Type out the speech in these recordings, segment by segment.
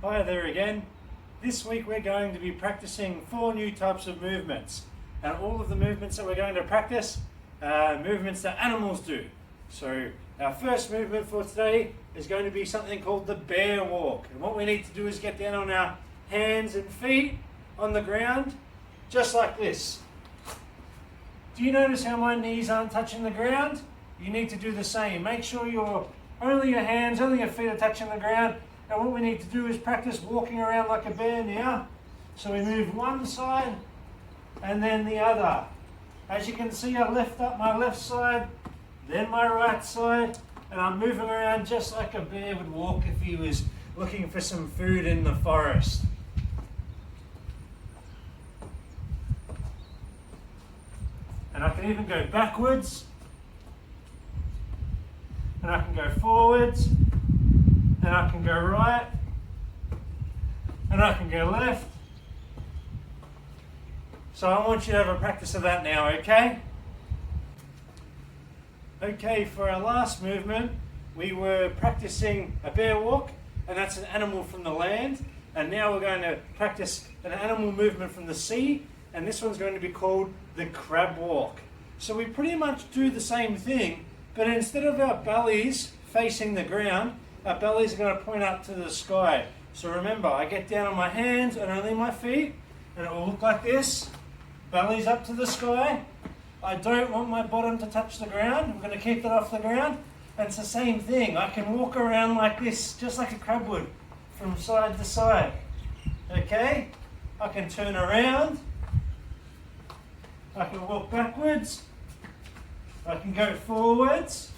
Hi there again. This week we're going to be practicing 4 new types of movements, and all of the movements that we're going to practice are movements that animals do. So our first movement for today is going to be something called the bear walk, and what we need to do is get down on our hands and feet on the ground just like this. Do you notice how my knees aren't touching the ground? You need to do the same. Make sure only your hands, only your feet are touching the ground. And what we need to do is practice walking around like a bear now. So we move one side and then the other. As you can see, I lift up my left side, then my right side, and I'm moving around just like a bear would walk if he was looking for some food in the forest. And I can even go backwards, and I can go forwards, and I can go right, and I can go left. So I want you to have a practice of that now, okay? Okay, for our last movement, we were practicing a bear walk, and that's an animal from the land. And now we're going to practice an animal movement from the sea, and this one's going to be called the crab walk. So we pretty much do the same thing, but instead of our bellies facing the ground, our bellies are going to point up to the sky. So remember, I get down on my hands and only my feet, and it will look like this. Bellies up to the sky. I don't want my bottom to touch the ground. I'm going to keep it off the ground. And it's the same thing. I can walk around like this, just like a crab would, from side to side. Okay? I can turn around. I can walk backwards. I can go forwards.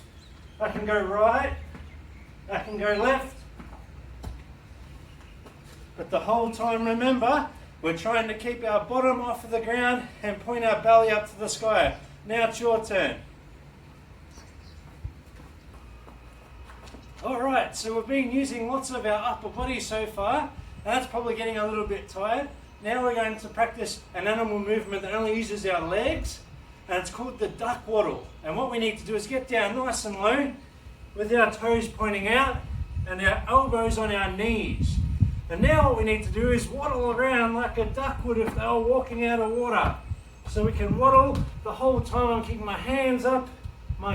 I can go right. I can go left. But the whole time, remember, we're trying to keep our bottom off of the ground and point our belly up to the sky. Now it's your turn. Alright, so we've been using lots of our upper body so far, and that's probably getting a little bit tired. Now we're going to practice an animal movement that only uses our legs, and it's called the duck waddle. And what we need to do is get down nice and low, with our toes pointing out and our elbows on our knees. And now what we need to do is waddle around like a duck would if they were walking out of water. So we can waddle the whole time. I'm keeping my hands up,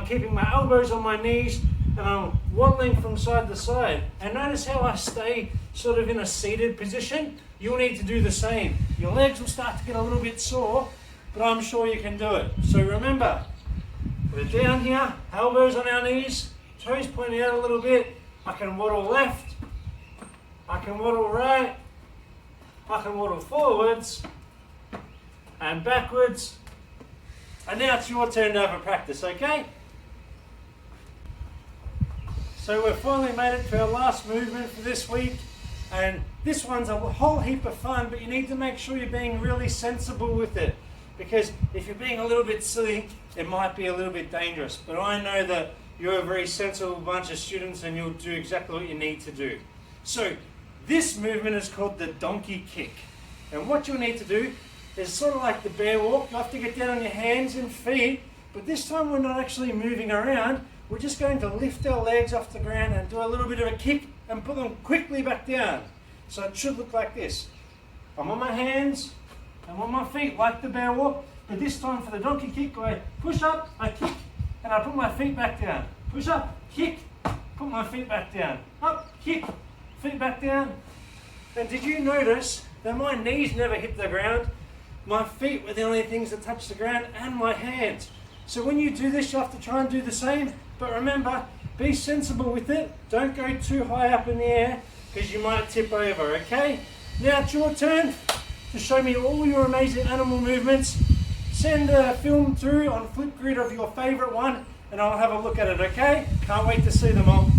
keeping my elbows on my knees, and I'm waddling from side to side. And notice how I stay sort of in a seated position. You'll need to do the same. Your legs will start to get a little bit sore, but I'm sure you can do it. So remember, we're down here, elbows on our knees, toes pointing out a little bit. I can waddle left, I can waddle right, I can waddle forwards and backwards. And now it's your turn to have a practice, okay? So we've finally made it to our last movement for this week, and this one's a whole heap of fun, but you need to make sure you're being really sensible with it, because if you're being a little bit silly, it might be a little bit dangerous. But I know that you're a very sensible bunch of students and you'll do exactly what you need to do. So this movement is called the donkey kick. And what you'll need to do is sort of like the bear walk. You have to get down on your hands and feet, but this time we're not actually moving around. We're just going to lift our legs off the ground and do a little bit of a kick and put them quickly back down. So it should look like this. I'm on my hands, I'm on my feet like the bear walk, but this time for the donkey kick, I push up, I kick, and I put my feet back down. Push up, kick, put my feet back down. Up, kick, feet back down. And did you notice that my knees never hit the ground? My feet were the only things that touched the ground, and my hands. So when you do this, you have to try and do the same. But remember, be sensible with it. Don't go too high up in the air, because you might tip over, okay? Now it's your turn to show me all your amazing animal movements. Send a film through on Flipgrid of your favourite one, and I'll have a look at it, okay? Can't wait to see them all.